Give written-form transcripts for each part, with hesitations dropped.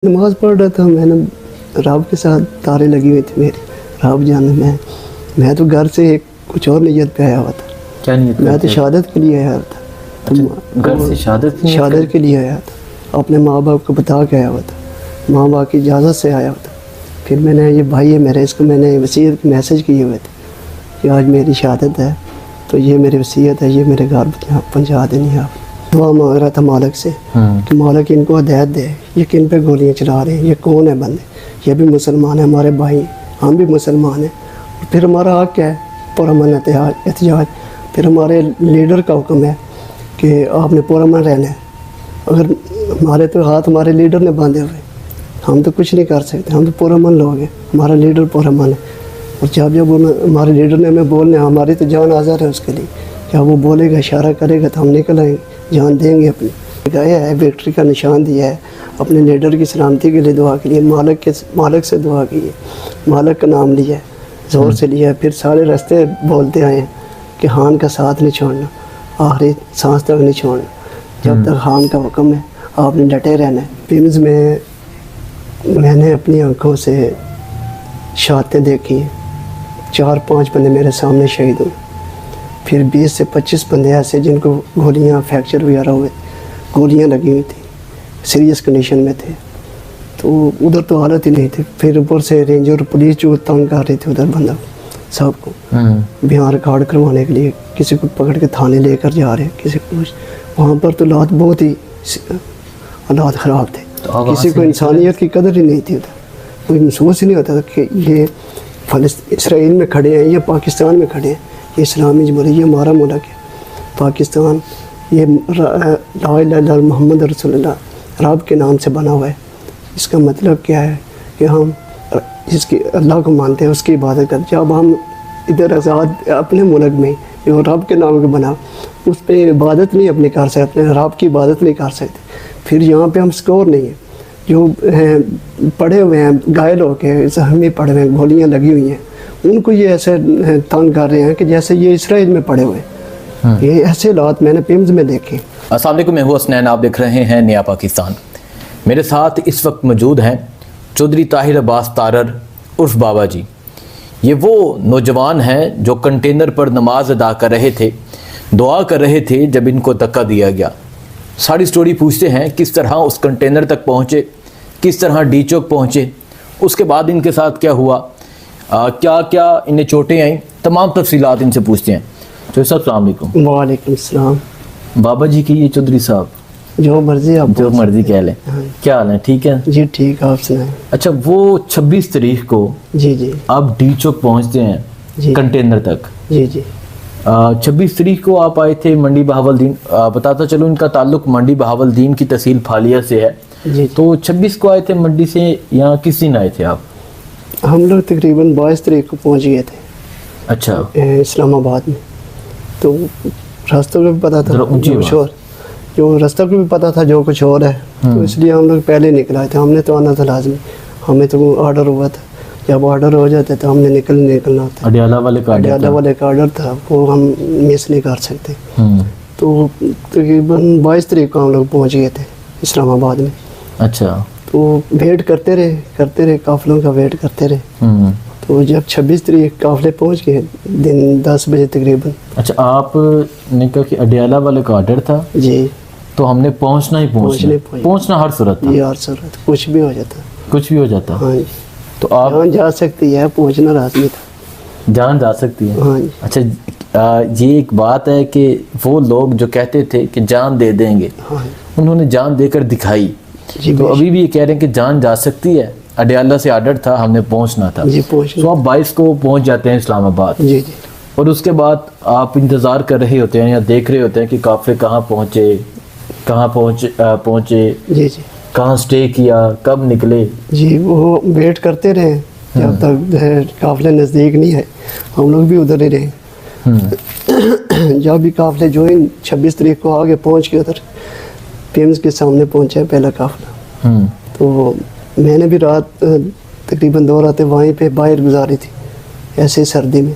نماز پڑھ رہا تھا، میں نے رب کے ساتھ تارے لگی ہوئی تھی میری، رب جانے میں تو گھر سے کچھ اور نیت پہ آیا ہوا تھا۔ کیا نیت؟ میں تو شہادت کے لیے آیا تھا۔ گھر سے شہادت کے لیے آیا تھا، اپنے ماں باپ کو بتا کے آیا ہوا تھا، ماں باپ کی اجازت سے آیا ہوا تھا۔ پھر میں نے یہ بھائی ہے میرے، اس کو میں نے وصیت میسیج کیے ہوئے تھے کہ آج میری شہادت ہے تو یہ میری وصیت ہے، یہ میرے گھر پہنچا دینی ہے۔ آپ دعا مانگ رہا تھا مالک سے کہ مالک ان کو ہدایت دے، یہ کن پہ گولیاں چلا رہے ہیں، یہ کون ہے بندے، یہ بھی مسلمان ہیں، ہمارے بھائی ہیں، ہم بھی مسلمان ہیں۔ پھر ہمارا حق ہے پرامن احتجاج، پھر ہمارے لیڈر کا حکم ہے کہ آپ نے پرامن رہنا ہے۔ اگر ہمارے تو ہاتھ ہمارے لیڈر نے باندھے ہوئے، ہم تو کچھ نہیں کر سکتے، ہم تو پرامن لوگ ہیں، ہمارا لیڈر پرامن ہے۔ اور جب ہمارے لیڈر نے ہمیں بولنا ہے، ہماری تو جان حاضر ہے اس کے لیے، کیا وہ بولے گا، اشارہ کرے گا تو ہم نکل آئیں گے، جان دیں گے اپنی۔ گایا ہے، وکٹری کا نشان دیا ہے، اپنے لیڈر کی سلامتی کے لیے دعا کے لیے مالک سے دعا کی ہے، مالک کا نام لیا ہے، زور سے لیا ہے۔ پھر سارے راستے بولتے آئے ہیں کہ خان کا ساتھ نہیں چھوڑنا، آخری سانس تک نہیں چھوڑنا، جب تک خان کا حکم ہے آپ نے ڈٹے رہنا ہے۔ پیمز میں نے اپنی آنکھوں سے شہادتیں دیکھی ہیں، 4-5 بندے میرے سامنے شہید ہوئے، پھر 20 سے 25 بندے ایسے جن کو گولیاں فریکچر وغیرہ ہوئے، گولیاں لگی ہوئی تھیں، سیریس کنڈیشن میں تھے، تو ادھر تو حالت ہی نہیں تھی۔ پھر اوپر سے رینجر پولیس جو تنگ کر رہی تھی ادھر بندہ سب کو بیان ریکارڈ کروانے کے لیے، کسی کو پکڑ کے تھانے لے کر جا رہے ہیں، کسی کو وہاں پر تو حالات بہت ہی حالات خراب تھے، کسی کو انسانیت کی قدر ہی نہیں تھی ادھر، کوئی محسوس ہی نہیں ہوتا تھا کہ یہ اسرائیل میں کھڑے ہیں یا پاکستان میں کھڑے ہیں، یہ اسلامی جمہوریہ یہ ہمارا ملک ہے پاکستان، یہ لا الہ الا اللہ محمد رسول اللہ رب کے نام سے بنا ہوا ہے۔ اس کا مطلب کیا ہے کہ ہم جس کی اللہ کو مانتے ہیں اس کی عبادت کرتے ہیں۔ جب ہم ادھر آزاد اپنے ملک میں جو رب کے نام کو بنا اس پہ عبادت نہیں اپنی کر سکتے، اپنے رب کی عبادت نہیں کر سکتے، پھر یہاں پہ ہم سکور نہیں ہیں۔ جو ہیں پڑے ہوئے ہیں، گائل ہو کے زخمی پڑے ہوئے ہیں، گولیاں لگی ہوئی ہیں، ان کو یہ ایسے تنگ کر رہے ہیں کہ جیسے یہ اسرائیل میں پڑے ہوئے ہیں۔ یہ ایسے حالات میں نے پیمز میں دیکھے۔ السلام علیکم، میں ہوں حسنین، آپ دیکھ رہے ہیں نیا پاکستان۔ میرے ساتھ اس وقت موجود ہیں چودھری طاہر عباس تارر عرف بابا جی۔ یہ وہ نوجوان ہیں جو کنٹینر پر نماز ادا کر رہے تھے، دعا کر رہے تھے جب ان کو دھکا دیا گیا۔ ساری سٹوری پوچھتے ہیں کس طرح اس کنٹینر تک پہنچے، کس طرح ڈی چوک پہنچے، اس کے بعد ان کے ساتھ کیا ہوا، کیا کیا انہیں چوٹیں آئیں، تمام تفصیلات ان سے پوچھتے ہیں۔ چودھری صاحب السلام علیکم۔ وعلیکم السلام۔ بابا جی کی یہ چودھری صاحب جو مرضی آپ جو مرضی کہہ لیں، کیا حال ہے؟ ٹھیک ہے جی؟ ٹھیک، آپ سنائیں۔ اچھا، وہ 26 تاریخ کو جی آپ ڈی چوک پہنچتے ہیں جی کنٹینر تک۔ جی 26 تاریخ کو آپ آئے تھے منڈی بہاولدین، بتاتا چلو ان کا تعلق منڈی بہاولدین کی تحصیل پھالیہ سے ہے۔ جی تو 26 کو آئے تھے منڈی سے، یہاں کس دن آئے تھے آپ؟ ہم لوگ تقریباً 22 تاریخ کو پہنچ گئے تھے اچھا، اسلام آباد میں۔ تو راستوں کا بھی پتہ تھا جو کچھ اور، جو راستہ کو بھی پتہ تھا جو کچھ اور ہے، تو اس لیے ہم لوگ پہلے نکل آئے تھے۔ ہم نے تو آنا تھا لازمی، ہمیں تو آرڈر ہوا تھا، جب آرڈر ہو جاتے تو ہم نے نکلنا ہوتا ہے۔ اڈیالہ والے کا آرڈر تھا، وہ ہم مس نہیں کر سکتے۔ تو تقریباً 22 تاریخ کو ہم لوگ پہنچ گئے تھے اسلام آباد میں۔ اچھا، تو ویٹ کرتے رہے قافلوں کا ویٹ کرتے رہے۔ تو جب 26 تاریخ قافلے پہنچ گئے دن 10 بجے تقریباً۔ اچھا، آپ نے کہا کہ اڈیالہ والے کا آرڈر تھا جی، تو ہم نے پہنچنا ہر صورت تھا، ہر صورت کچھ بھی ہو جاتا۔ ہاں جی، تو آپ جان جا سکتی ہے، پہنچنا لازمی تھا، جان جا سکتی ہے۔ ہاں جی۔ اچھا، یہ ایک بات ہے کہ وہ لوگ جو کہتے تھے کہ جان دے دیں گے، انہوں نے جان دے کر دکھائی۔ تو ابھی بھی یہ کہہ رہے ہیں کہ جان جا سکتی ہے، اڈیالہ سے آرڈر تھا، ہم نے پہنچنا تھا۔ تو آپ 22 کو پہنچ جاتے ہیں اسلام آباد، جی اور اس کے بعد آپ انتظار کر رہے ہوتے ہیں یا دیکھ رہے ہوتے ہیں کہ قافلے کہاں پہنچے، جی کہاں سٹے کیا، کب نکلے۔ جی، وہ ویٹ کرتے رہے جب تک قافلے نزدیک نہیں ہے، ہم لوگ بھی ادھر ہی رہے۔ جب بھی قافلے جو 26 تاریخ کو آگے پہنچ کے ادھر پیمز کے سامنے پہنچا پہلا قافلہ، تو میں نے بھی رات تقریباً 2 راتیں وہیں پہ باہر گزاری تھی ایسے سردی میں۔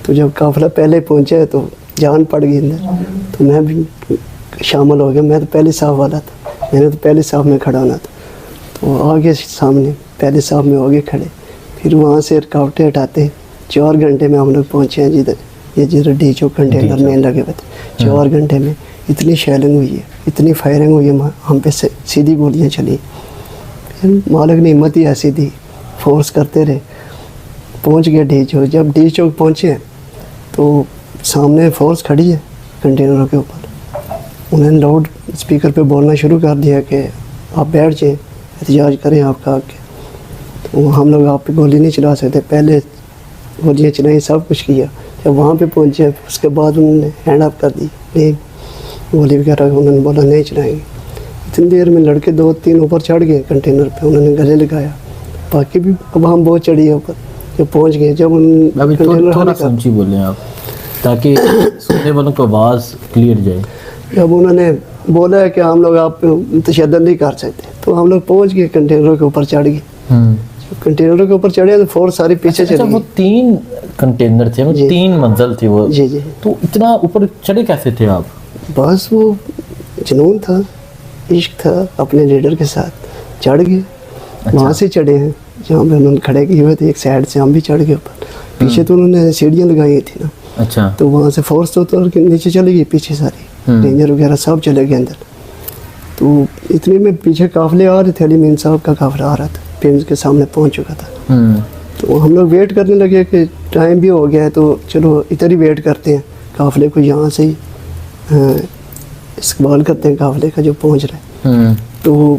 تو جب قافلہ پہلے پہنچا تو جان پڑ گئی اندر، تو میں بھی شامل ہو گیا۔ میں تو پہلے صاف والا تھا، میں نے تو پہلے صاف میں کھڑا ہونا تھا۔ وہ آگے سامنے پہلے صاحب میں آگے کھڑے، پھر وہاں سے رکاوٹیں ہٹاتے 4 گھنٹے میں ہم لوگ پہنچے ہیں جدھر ڈی چوک کنٹینر میں لگے ہوئے تھے۔ 4 گھنٹے میں اتنی شیلنگ ہوئی ہے، اتنی فائرنگ ہوئی ہے، ہم پہ سیدھی گولیاں چلی۔ پھر مالک نے ہمت ہی ایسی دی، فورس کرتے رہے، پہنچ گئے ڈی چوک۔ جب ڈی چوک پہنچے تو سامنے فورس کھڑی ہے کنٹینروں کے اوپر، انہوں نے لاؤڈ اسپیکر پہ بولنا شروع کر دیا کہ آپ بیٹھ جائیں، احتجاج کریں آپ کا آگے، تو ہم لوگ آپ پہ گولی نہیں چلا سکتے۔ پہلے گولیاں چلائیں، سب کچھ کیا۔ جب وہاں پہ پہنچے اس کے بعد انہوں نے ہینڈ اپ کر دی، نہیں گولی وغیرہ انہوں نے بولا نہیں چلائیں گے۔ اتنی دیر میں لڑکے 2-3 اوپر چڑھ گئے کنٹینر پہ، انہوں نے گلے لگایا، باقی بھی عوام بہت چڑھی ہے اوپر۔ جب پہنچ گئے، جب ابھی تھوڑا سمجھی بولیں آپ تاکہ سننے والوں کو آواز کلیئر جائے۔ جب انہوں نے بولا ہے کہ ہم لوگ آپ پہ تشدد نہیں کر سکتے، تو ہم لوگ پہنچ گئے کنٹینروں کے اوپر چڑھ گئے۔ جب کنٹینروں کے اوپر چڑھے تو فورس ساری پیچھے چلی وہ گئی۔ 3 کنٹینر تھے، 3 منزل تھی وہ، جی جی، تو اتنا اوپر چڑھے کیسے تھے آپ؟ بس وہ جنون تھا، عشق تھا اپنے لیڈر کے ساتھ، چڑھ گئے۔ وہاں سے چڑھے ہیں جہاں پہ انہوں نے کھڑے کیے ہوئے تھے، ایک سائڈ سے ہم بھی چڑھ گئے اوپر۔ پیچھے تو انہوں نے سیڑھیاں لگائی تھی نا، اچھا، تو وہاں سے فورس تو اتر کے نیچے چلی گئی، پیچھے ساری رینجر وغیرہ سب چلے گئے اندر۔ تو اتنے میں پیچھے قافلے آ رہے تھے، علی مین صاحب کا قافلہ آ رہا تھا، پیمز کے سامنے پہنچ چکا تھا۔ تو ہم لوگ ویٹ کرنے لگے کہ ٹائم بھی ہو گیا ہے، تو چلو ادھر ہی ویٹ کرتے ہیں، قافلے کو یہاں سے ہی استقبال کرتے ہیں قافلے کا جو پہنچ رہا ہے۔ تو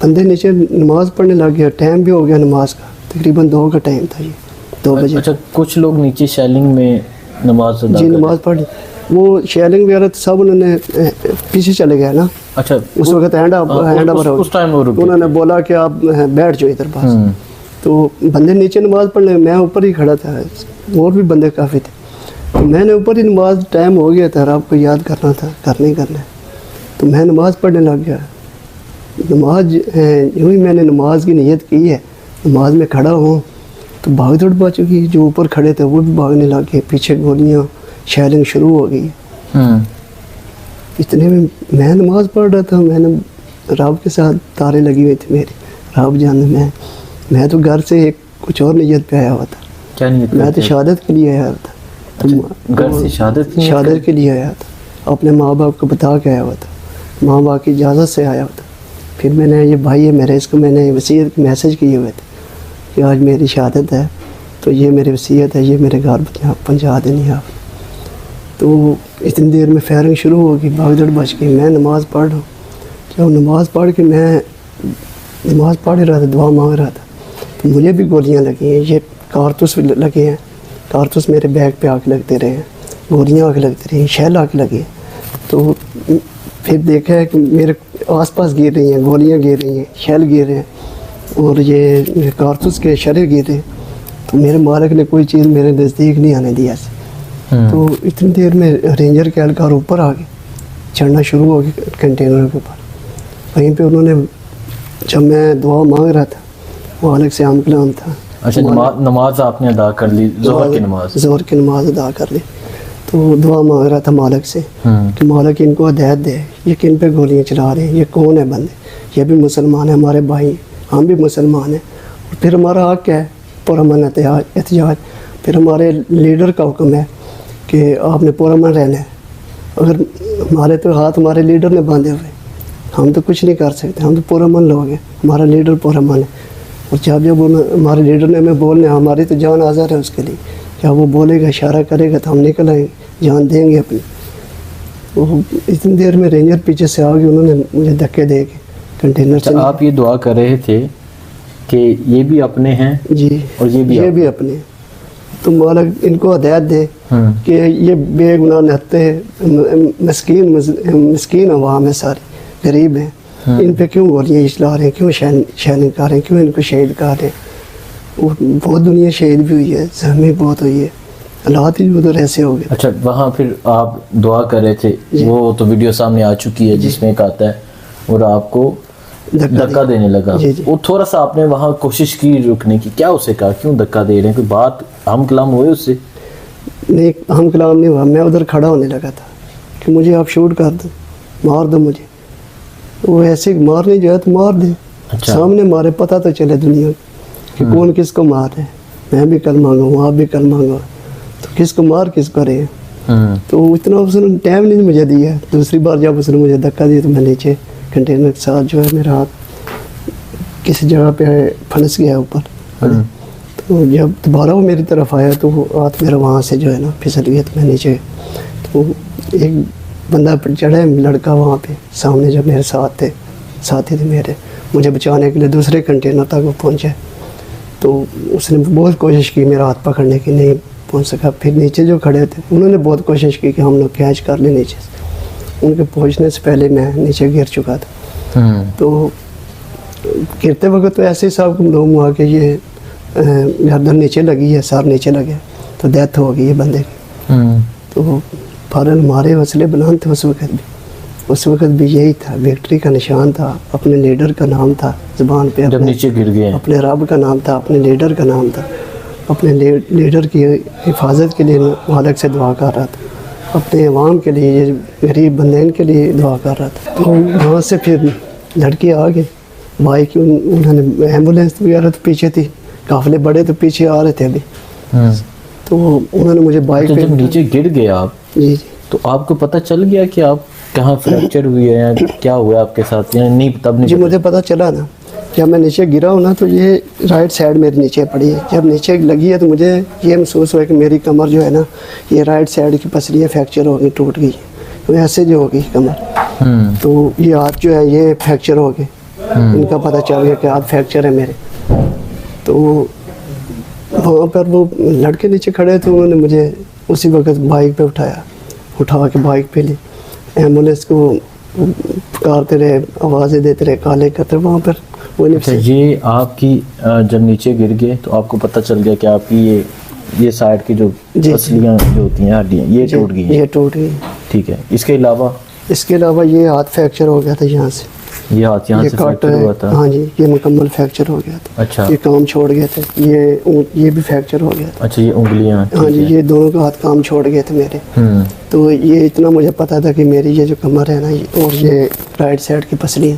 بندے نیچے نماز پڑھنے لگ گیا، ٹائم بھی ہو گیا نماز کا، تقریباً 2 کا ٹائم تھا، یہ 2 بجے۔ اچھا، کچھ لوگ نیچے شیلنگ میں نماز ادا جی نماز پڑھ لی، وہ شیلنگ وغیرہ سب انہوں نے پیچھے چلے گئے نا، اچھا، اس وقت ہینڈ اوور ہو اس ٹائم انہوں نے بولا کہ آپ بیٹھ جاؤ ادھر پاس۔ تو بندے نیچے نماز پڑھنے، میں اوپر ہی کھڑا تھا، اور بھی بندے کافی تھے، تو میں نے اوپر ہی نماز، ٹائم ہو گیا تھا، آپ کو یاد کرنا تھا، کرنا ہی کرنا ہے، تو میں نماز پڑھنے لگ گیا۔ نماز یوں ہی میں نے نماز کی نیت کی ہے، نماز میں کھڑا ہوں تو بھاگ دوڑ پا چکی، جو اوپر کھڑے تھے وہ بھی بھاگنے لگ گئے، پیچھے گولیاں شیلنگ شروع ہو گئی۔ اتنے میں میں نماز پڑھ رہا تھا، میں نے رب کے ساتھ تارے لگی ہوئی تھی میری، رب جانے میں تو گھر سے کچھ اور نیت پہ آیا ہوا تھا۔ کیا نیت؟ میں تو شہادت کے لیے آیا تھا، گھر سے شہادت کے لیے آیا تھا، اپنے ماں باپ کو بتا کے آیا ہوا تھا، ماں باپ کی اجازت سے آیا ہوا تھا۔ پھر میں نے، یہ بھائی ہے میرے، اس کو میں نے وصیت کی میسیج کیے ہوئے تھے کہ آج میری شہادت ہے، تو یہ میری وصیت ہے، یہ میرے گھر پہنچا دینی آپ۔ تو اتنی دیر میں فائرنگ شروع ہو گئی، بھاگ دوڑ بچ گئی۔ میں نماز پڑھ رہا ہوں، جب نماز پڑھ کے میں نماز پڑھ رہا تھا، دعا مانگ رہا تھا، تو مجھے بھی گولیاں لگی ہیں، یہ کارتوس لگے ہیں، کارتوس میرے بیگ پہ آ کے لگتے رہے ہیں، گولیاں آ کے لگتی رہی ہیں، شیل آ کے لگی ہیں۔ تو پھر دیکھا ہے کہ میرے آس پاس گر رہی ہیں، گولیاں گر رہی ہیں، شیل گر رہے ہیں، اور یہ کارتوس کے شرے گر رہے ہیں۔ تو میرے مالک نے کوئی چیز میرے نزدیک نہیں آنے دیا سے۔ تو اتنی دیر میں رینجر کے اہلکار اوپر آ گئے، چڑھنا شروع ہو گئے کنٹینر کے اوپر۔ وہیں پہ انہوں نے، جب میں دعا مانگ رہا تھا، مالک سے عام کلام تھا۔ اچھا، نماز آپ نے ادا کر لی، ظہر کی نماز ادا کر لی، تو دعا مانگ رہا تھا مالک سے کہ مالک ان کو ہدایت دے، یہ کن پہ گولیاں چلا رہے ہیں، یہ کون ہے بندے، یہ بھی مسلمان ہیں، ہمارے بھائی، ہم بھی مسلمان ہیں۔ اور پھر ہمارا حق ہے پرامن احتجاج، پھر ہمارے لیڈر کا حکم ہے کہ آپ نے پرامن رہنا ہے۔ اگر ہمارے تو ہاتھ ہمارے لیڈر نے باندھے ہوئے، ہم تو کچھ نہیں کر سکتے، ہم تو پرامن لوگ ہیں، ہمارا لیڈر پرامن ہے۔ اور جب ہمارے لیڈر نے ہمیں بولنے، ہماری تو جان آزاد ہے اس کے لیے، کیا وہ بولے گا، اشارہ کرے گا تو ہم نکل آئیں گے، جان دیں گے اپنی۔ وہ اتنی دیر میں رینجر پیچھے سے آ گئے، انہوں نے مجھے دھکے دے کے کنٹینر سے۔ آپ یہ دعا کر رہے تھے کہ یہ بھی اپنے ہیں، جی، اور یہ بھی اپنے، تو مالک ان کو ہدایت دے کہ یہ بے گناہ نہتے مسکین عوام ہے، ساری غریب ہیں، ان پہ کیوں گولیاں چلا رہے ہیں، کیوں شیلنگ کر رہے ہیں، کیوں ان کو شہید کر رہے ہیں۔ اور بہت دنیا شہید بھی ہوئی ہے، زخمی بہت ہوئی ہے، حالات ہی ادھر ایسے ہو گئے۔ اچھا، وہاں پھر آپ دعا کر رہے تھے، وہ تو ویڈیو سامنے آ چکی ہے جس میں ایک آتا ہے اور آپ کو دھکا دینے لگا، وہ تھوڑا سا آپ نے وہاں کوشش کی رکنے کی، کیا اسے کہا، کیوں دھکا دے رہے ہیں، کوئی بات ہم کلام ہوئے اس سے؟ نہیں، ہم کلام نہیں ہوا، میں ادھر کھڑا ہونے لگا تھا کہ مجھے آپ شوٹ کر دو، مار دو مجھے۔ وہ ایسے مارنے جو ہے تو مار دیں، اچھا سامنے مارے پتہ تو چلے دنیا کہ کون کس کو مار رہے ہیں، میں بھی کل مانگوں آپ بھی کل مانگو، تو کس کو مار کس کو رہے ہیں. تو اتنا اس نے ٹائم نہیں مجھے دیا. دوسری بار جب اس نے مجھے دھکا دیا تو میں نیچے کنٹینر کے ساتھ جو ہے میرا ہاتھ کسی جگہ پہ پھنس گیا اوپر. تو جب دوبارہ وہ میری طرف آیا تو وہ ہاتھ میرا وہاں سے جو ہے نا پھسل گیا تو میں نیچے. تو ایک بندہ چڑھا لڑکا وہاں پہ سامنے جب میرے ساتھ تھے، ساتھی تھے میرے، مجھے بچانے کے لیے دوسرے کنٹینر تک وہ پہنچے. تو اس نے بہت کوشش کی میرا ہاتھ پکڑنے کی، نہیں پہنچ سکا. پھر نیچے جو کھڑے تھے انہوں نے بہت کوشش کی کہ ہم لوگ کیچ کر لیں نیچے سے. ان کے پہنچنے سے پہلے میں نیچے گر چکا تھا. تو گرتے وقت تو ایسے ہی صاحب لوگ وہاں کے یہ گردن نیچے لگی ہے، سر نیچے لگے تو ڈیتھ ہو گئی ہے بندے کی. تو فوراً ہمارے حوصلے بلند تھے اس وقت بھی یہی تھا، وکٹری کا نشان تھا، اپنے لیڈر کا نام تھا زبان پہ، جب نیچے گر گئے اپنے رب کا نام تھا، اپنے لیڈر کا نام تھا، اپنے لیڈر کی حفاظت کے لیے مالک سے دعا کر رہا تھا، اپنے عوام کے لیے، یہ غریب بندین کے لیے دعا کر رہا تھا. تو وہاں سے پھر لڑکے آ گئے بائک، انہوں نے ایمبولینس وغیرہ تو پیچھے تھی، قافلے بڑے تو پیچھے آ رہے تھے ابھی. تو انہوں نے مجھے بائک پہ، جب نیچے گر گئے آپ جی تو آپ کو پتہ چل گیا کہ آپ کہاں فریکچر ہوئی ہے یا کیا ہوا آپ کے ساتھ، یا نہیں تب نہیں؟ جی مجھے پتہ چلا نا جب میں نیچے گرا ہوں نا تو یہ رائٹ سائڈ میرے نیچے پڑی ہے. جب نیچے لگی ہے تو مجھے یہ محسوس ہوا کہ میری کمر جو ہے نا یہ رائٹ سائڈ کی پسلیاں فریکچر ہو گئی، ٹوٹ گئی، تو ایسے جو ہو گئی کمر. تو یہ ہاتھ جو ہے یہ فریکچر ہو گئے. ان کا پتہ چل گیا کہ ہاتھ فریکچر ہے میرے. تو وہاں پر وہ لڑکے نیچے کھڑے تھے، انہوں نے مجھے اسی وقت بائک پہ اٹھا کے بائک پہ لی. ایمبولینس کو پکارتے رہے، آوازیں دیتے رہے، کالے کرتے رہے وہاں پر. اچھا یہ آپ کی جب نیچے گر گئے تو آپ کو پتہ چل گیا کہ آپ کی یہ سائڈ کی جو پسلیاں جو ہوتی ہیں ہڈیاں یہ ٹوٹ گئی ہیں؟ یہ ٹوٹ گئی. ٹھیک ہے. اس کے علاوہ یہ ہاتھ فریکچر ہو گیا تھا یہاں سے، یہ ہاتھ یہاں سے فریکچر ہوا تھا؟ ہاں جی یہ مکمل فریکچر ہو گیا تھا. اچھا یہ کام چھوڑ گئے تھے، یہ بھی فریکچر ہو گیا تھا. اچھا یہ انگلیاں؟ ہاں جی یہ دونوں کا ہاتھ کام چھوڑ گئے تھے میرے. تو یہ اتنا مجھے پتا تھا کہ میری یہ جو کمر ہے نا اور یہ رائٹ سائڈ کی پسلیاں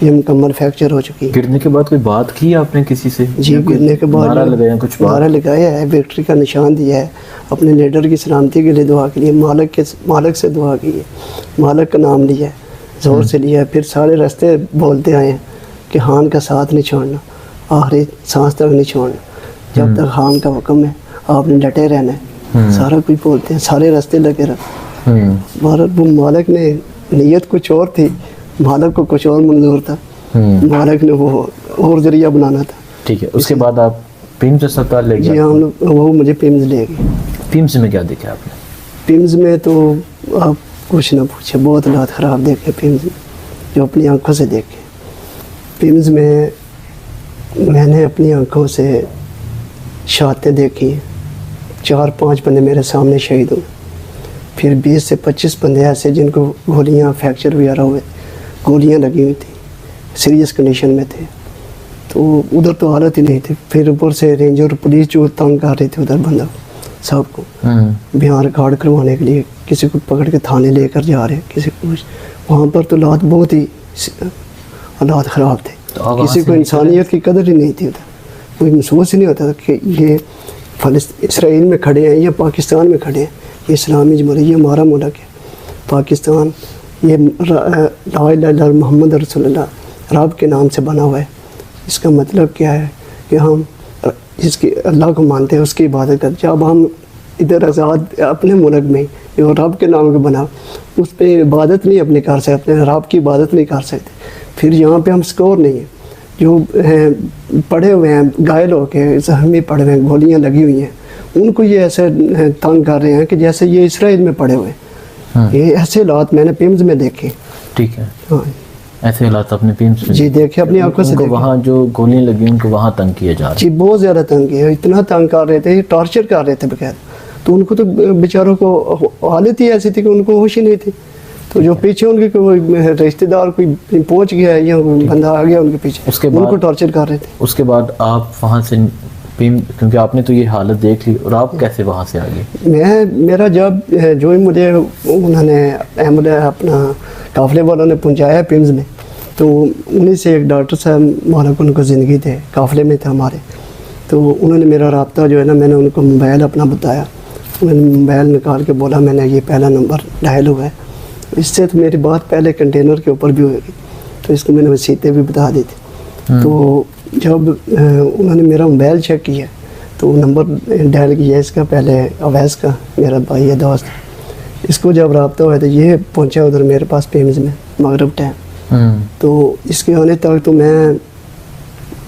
یہ مکمل فریکچر ہو چکی ہے. گرنے کے بعد کوئی بات کی آپ نے کسی سے؟ جی گرنے کے بعد نعرہ لگایا، کچھ نعرہ لگایا ہے، وکٹری کا نشان دیا ہے، اپنے لیڈر کی سلامتی کے لیے دعا کے لیے مالک سے دعا کی ہے، مالک کا نام لیا ہے، زور سے لیا ہے. پھر سارے راستے بولتے آئے ہیں کہ خان کا ساتھ نہیں چھوڑنا، آخری سانس تک نہیں چھوڑنا، جب تک خان کا حکم ہے آپ نے ڈٹے رہنا ہے. سارا کچھ بولتے ہیں، سارے راستے لگے رہے. وہ مالک نے نیت کچھ اور تھی، مالک کو کچھ اور منظور تھا، مالک نے وہ اور ذریعہ بنانا تھا. ٹھیک ہے. اس کے بعد آپ پیمز اسپتال لے گئے؟ جی ہم لوگ وہ مجھے پیمز لے گئے. پیمز میں کیا دیکھا آپ نے؟ پیمز میں تو آپ کچھ نہ پوچھے، بہت حالات خراب دیکھے پیمز میں، جو اپنی آنکھوں سے دیکھے. پیمز میں نے اپنی آنکھوں سے شہادتیں دیکھی ہیں. 4-5 بندے میرے سامنے شہید ہوئے. پھر 20 سے 25 بندے ایسے جن کو گولیاں فریکچر وغیرہ ہوئے، گولیاں لگی ہوئی تھیں، سیریس کنڈیشن میں تھے. تو ادھر تو حالت ہی نہیں تھی. پھر اوپر سے رینجر پولیس جو تنگ کر رہی تھی ادھر بندہ صاحب کو بیان ریکارڈ کروانے کے لیے، کسی کو پکڑ کے تھانے لے کر جا رہے، کسی کو وہاں پر تو حالات بہت ہی حالات خراب تھے. کسی کو انسانیت کی قدر ہی نہیں تھی ادھر. کوئی محسوس ہی نہیں ہوتا تھا کہ یہ اسرائیل میں کھڑے ہیں یا پاکستان میں کھڑے ہیں. یہ اسلامی جمہوریہ یہ ہمارا ملک ہے پاکستان، یہ لا الہ الا اللہ محمد رسول اللہ رب کے نام سے بنا ہوا ہے. اس کا مطلب کیا ہے کہ ہم جس کی اللہ کو مانتے ہیں اس کی عبادت کرتے. جب ہم ادھر آزاد اپنے ملک میں جو رب کے نام کو بنا اس پہ عبادت نہیں اپنی کر سکتے، اپنے رب کی عبادت نہیں کر سکتے، پھر یہاں پہ ہم سکور نہیں ہیں. جو پڑے ہوئے ہیں گائل ہو کے زخمی پڑے ہوئے ہیں، گولیاں لگی ہوئی ہیں، ان کو یہ ایسے تنگ کر رہے ہیں کہ جیسے یہ اسرائیل میں پڑے ہوئے ہیں. یہ ایسے حالات میں نے پیمز میں دیکھے. ٹھیک ہے. ہاں ایسے حالات اپنے پیمز میں جی دیکھے، اپنی آنکھوں سے دیکھے. وہاں جو گولیاں لگی ان کو وہاں تنگ کیا جا رہا ہے. جی بہت زیادہ تنگ کیا، اتنا تنگ کر رہے تھے، ٹارچر کر رہے تھے بغیر. تو ان کو تو بیچاروں کو حالت ہی ایسی تھی کہ ان کو ہوش ہی نہیں تھی. تو جو پیچھے ان کے کوئی رشتہ دار کوئی پہنچ گیا ہے یا بندہ آ گیا ان کے پیچھے، ان کو ٹارچر کر رہے تھے. اس کے بعد آپ وہاں سے کیونکہ آپ نے تو یہ حالت دیکھ لی، اور آپ کیسے وہاں سے آگے؟ میرا جب جو ہی مجھے انہوں نے اپنا قافلے والوں نے پہنچایا پیمز میں، تو انہیں سے ایک ڈاکٹر صاحب مالک ان کو زندگی تھے، قافلے میں تھے ہمارے، تو انہوں نے میرا رابطہ جو ہے نا، میں نے ان کو موبائل اپنا بتایا، انہوں نے موبائل نکال کے بولا میں نے یہ پہلا نمبر ڈائل ہوا ہے، اس سے تو میری بات پہلے کنٹینر کے اوپر بھی ہوئے گی، تو اس کو میں نے وسیعتیں بھی بتا دی تھی۔ تو جب انہوں نے میرا موبائل چیک کیا تو نمبر ڈائل کیا اس کا، پہلے اویس کا، میرا بھائی ہے، دوست، اس کو جب رابطہ ہوا تو یہ پہنچا ادھر میرے پاس پیمز میں مغرب ٹائم، تو اس کے آنے تک تو میں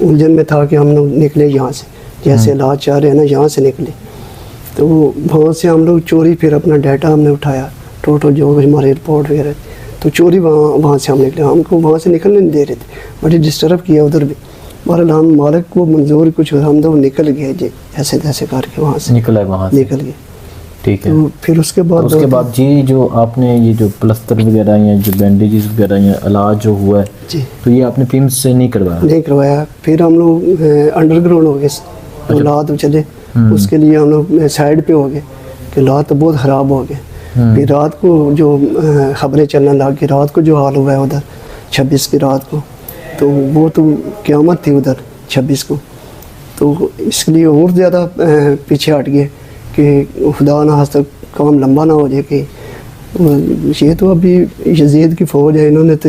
الجھن میں تھا کہ ہم لوگ نکلے یہاں سے، جیسے علاج چاہ رہے ہیں نا یہاں سے نکلے، تو وہاں سے ہم لوگ چوری پھر اپنا ڈیٹا ہم نے اٹھایا، ٹوٹل جو ہمارے رپورٹ وغیرہ، تو چوری وہاں سے ہم نکلے، ہم کو وہاں سے نکلنے نہیں دے رہے تھے، بڑی ڈسٹرب کیا ادھر بھی، بہرحال ہم مالک کو منظور کچھ ہم تو نکل گئے جی ایسے تیسے کر کے وہاں سے نکل گئے، ٹھیک ہے۔ تو پھر اس کے بعد جی جو آپ نے یہ جو پلستر وغیرہ یا جو بینڈیجز وغیرہ یا علاج جو ہوا ہے جی تو یہ آپ نے پیمز سے نہیں کروایا، پھر ہم لوگ انڈر گراؤنڈ ہو گئے، حالات چلے، اس کے لیے ہم لوگ سائڈ پہ ہو گئے کہ حالات تو بہت خراب ہو گئے۔ پھر رات کو جو خبریں چلنے لگ گئی، رات کو جو حال ہوا ہے ادھر 26 کی رات کو، تو وہ تو قیامت تھی ادھر 26 کو، تو اس لیے اور زیادہ پیچھے ہٹ گئے کہ خدا نہ خواستہ کام لمبا نہ ہو جائے کہ یہ تو ابھی یزید کی فوج ہے، انہوں نے تو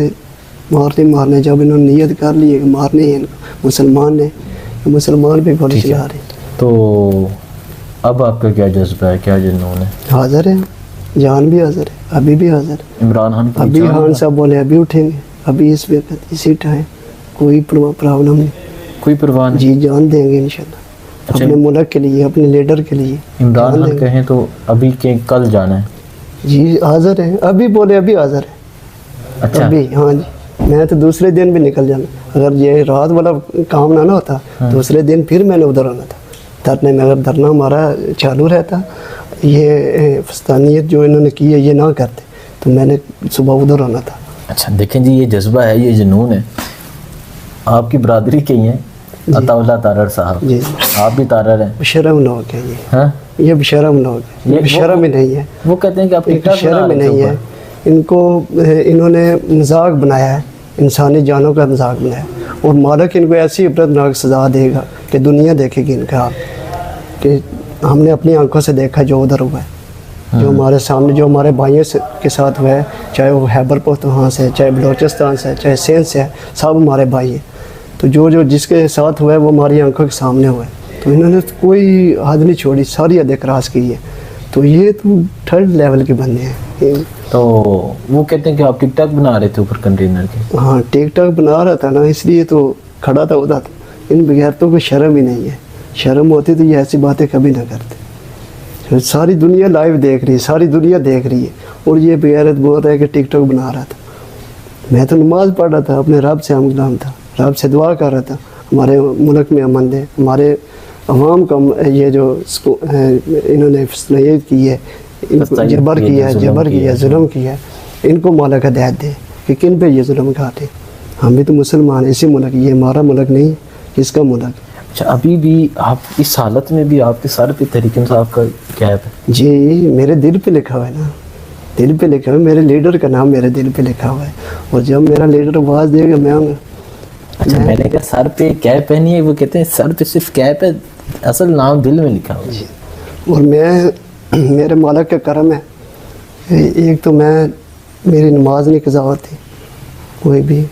مارنے جب انہوں نے نیت کر لی ہے کہ مارنے ہیں ان کو، مسلمان پہ گولی چلا رہے ہیں۔ تو اب آپ کا کیا جذبہ ہے، کیا جنون ہے؟ حاضر ہے، جان بھی حاضر ہے، ابھی بھی حاضر ہے۔ عمران خان ابھی خان صاحب بولے ابھی اٹھیں گے، ابھی اس وقت اسی ٹائم کوئی پرابلم نہیں، کوئی پرواہ نہیں، جی جان دیں گے انشاءاللہ اپنے ملک کے لیے، اپنے لیڈر کے لیے۔ عمران خان کہیں تو ابھی کہ کل جانا ہے؟ جی حاضر ہے، ابھی بولے ابھی حاضر ہے، اچھا ابھی، ہاں جی، میں تو دوسرے دن بھی نکل جانا، اگر یہ رات والا کام نہ ہوتا دوسرے دن پھر میں نے ادھر آنا تھا دھرنے میں، اگر دھرنا ہمارا چالو رہتا، یہ فستانیت جو انہوں نے کی ہے یہ نہ کرتے تو میں نے صبح ادھر آنا تھا۔ اچھا دیکھیں جی، یہ جذبہ ہے، یہ جنون ہے، آپ کی برادری کے ہی ہیں عطا اللہ تارڑ صاحب، جی آپ بھی تارڑ ہیں، شرم لوگ ہیں ہاں یہ بشرم لوگ ہیں، شرم ہی نہیں ہے، وہ کہتے ہیں کہ آپ ایک شرم ہی نہیں ہے، ان کو انہوں نے مذاق بنایا ہے، انسانی جانوں کا مذاق بنایا، اور مالک ان کو ایسی عبرتناک سزا دے گا کہ دنیا دیکھے گی ان کا، کہ ہم نے اپنی آنکھوں سے دیکھا جو ادھر ہوا ہے، جو ہمارے سامنے، جو ہمارے بھائیوں کے ساتھ ہوا ہے، چاہے وہ خیبر پختونخوا سے، چاہے بلوچستان سے، چاہے سندھ سے ہے، سب ہمارے بھائی ہیں، تو جو جس کے ساتھ ہوا ہے وہ ہماری آنکھوں کے سامنے ہوا ہے، تو انہوں نے کوئی حد نہیں چھوڑی، ساری حدیں کراس کی ہے، تو یہ تو تھرڈ لیول کے بندے ہیں۔ تو وہ کہتے ہیں کہ آپ ٹک ٹاک بنا رہے تھے اوپر کنٹینر کے؟ ہاں ٹک ٹاک بنا رہا تھا نا، اس لیے تو کھڑا تھا ادھر، ان بغیرتوں کو شرم ہی نہیں ہے، شرم ہوتی تو یہ ایسی باتیں کبھی نہ کرتے، ساری دنیا لائیو دیکھ رہی ہے، ساری دنیا دیکھ رہی ہے، اور یہ بغیرت بول رہا ہے کہ ٹک ٹاک بنا رہا تھا، میں تو نماز پڑھ رہا تھا، اپنے رب سے ہم غلام تھا، رب سے دعا کر رہا تھا ہمارے ملک میں امن دے، ہمارے عوام کا یہ جو انہوں نے فصلیت کی ہے، جبر کیا، ظلم کیا، ان کو مالک ہدایت دے کہ کن پہ یہ ظلم کھاتے، ہم بھی تو مسلمان اسی ملک، یہ ہمارا ملک نہیں، کس کا ملک۔ اچھا ابھی بھی آپ اس حالت میں بھی آپ کے سر پہ تحریک انصاف کا کیپ ہے؟ جی میرے دل پہ لکھا ہوا ہے نا، دل پہ لکھا ہوا ہے، میرے لیڈر کا نام میرے دل پہ لکھا ہوا ہے، اور جب میرا لیڈر آواز دے گا میں آؤں گا۔ اچھا میں نے کہا سر پہ کیپ پہنی ہے، وہ کہتے ہیں سر پہ صرف کیپ ہے، اصل نام دل میں لکھا ہوا ہے۔ جی اور میرے مالک کا کرم ہے، ایک تو میری نماز نہیں قضا ہوتی کوئی بھی،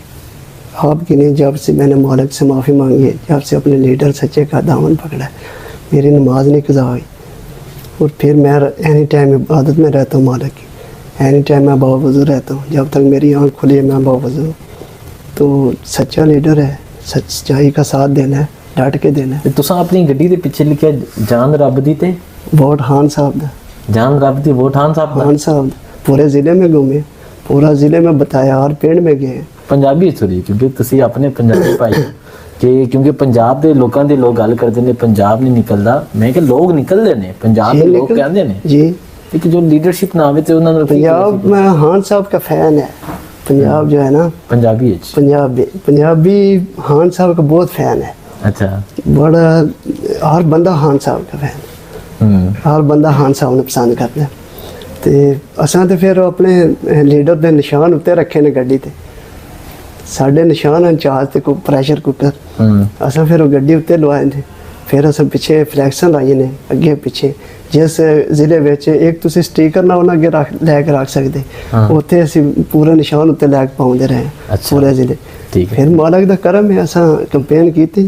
آپ کی نہیں، جب سے میں نے مالک سے معافی مانگی ہے، جب سے اپنے لیڈر سچے کا دامن پکڑا ہے، میری نماز نہیں قضا ہوئی، اور پھر میں اینی ٹائم عبادت میں رہتا ہوں مالک کی، اینی ٹائم میں باوضو رہتا ہوں، جب تک میری آنکھ کھلی ہے میں باوضو ہوں، تو سچا لیڈر ہے، سچائی کا ساتھ دینا ہے، ڈٹ کے دینا ہے۔ تساں اپنی گڈی دے پیچھے لکھیا جان رب دی تے ووٹ خان صاحب دا، جان رب دی ووٹ خان صاحب دا، خان صاحب دا، پورے ضلع میں گھومے، پورا ضلع میں بتایا، ہر پنڈ میں گئے۔ پنجابی تھوڑی کیونکہ تسی اپنے پنجابی پائی کہ کیونکہ پنجاب دے لوکاں دے لوگ گل کردے نے پنجاب نہیں نکلدا، میں کہ لوگ نکلدے نے پنجاب دے لوگ کہندے نے جی، لیکن جو لیڈرشپ نہ آوے تے انہاں نوں پنجاب میں خان صاحب کا فین ہے، پنجاب جو ہے نا پنجابی وچ پنجابی خان صاحب کا بہت فین ہے، اچھا بڑا، ہر بندہ خان صاحب کا فین ہے، ہر بندہ خان صاحب نے پسند کرتا ہے، تے اساں تے پھر اپنے لیڈر دے نشان اتنے رکھے نے گڈی تے، ਸਾਡੇ ਨਿਸ਼ਾਨ ਹਨ ਜਹਾਜ਼ ਤੇ ਕੋਈ ਪ੍ਰੈਸ਼ਰ ਕੁੱਕਰ ਅਸਾਂ ਫਿਰ ਉਹ ਗੱਡੀ ਉੱਤੇ ਲਵਾਏ ਨੇ ਫਿਰ ਅਸਾਂ ਪਿੱਛੇ ਫਲੈਕਸ਼ਨ ਲਾਏ ਨੇ ਅੱਗੇ ਪਿੱਛੇ ਜਿਸ ਜ਼ਿਲ੍ਹੇ ਵਿੱਚ ਇੱਕ ਤੁਸੀਂ ਸਟicker ਨਾਲ ਉਹਨਾਂ ਅੱਗੇ ਲੈ ਕੇ ਰੱਖ ਸਕਦੇ ਉੱਥੇ ਅਸੀਂ ਪੂਰਾ ਨਿਸ਼ਾਨ ਉੱਤੇ ਲੈ ਕੇ ਪਾਉਂਦੇ ਰਹੇ ਪੂਰੇ ਜ਼ਿਲ੍ਹੇ ਠੀਕ ਹੈ ਫਿਰ ਮਾਲਕ ਦਾ ਕਰਮ ਹੈ ਅਸਾਂ ਕੰਪੇਨ ਕੀਤੀ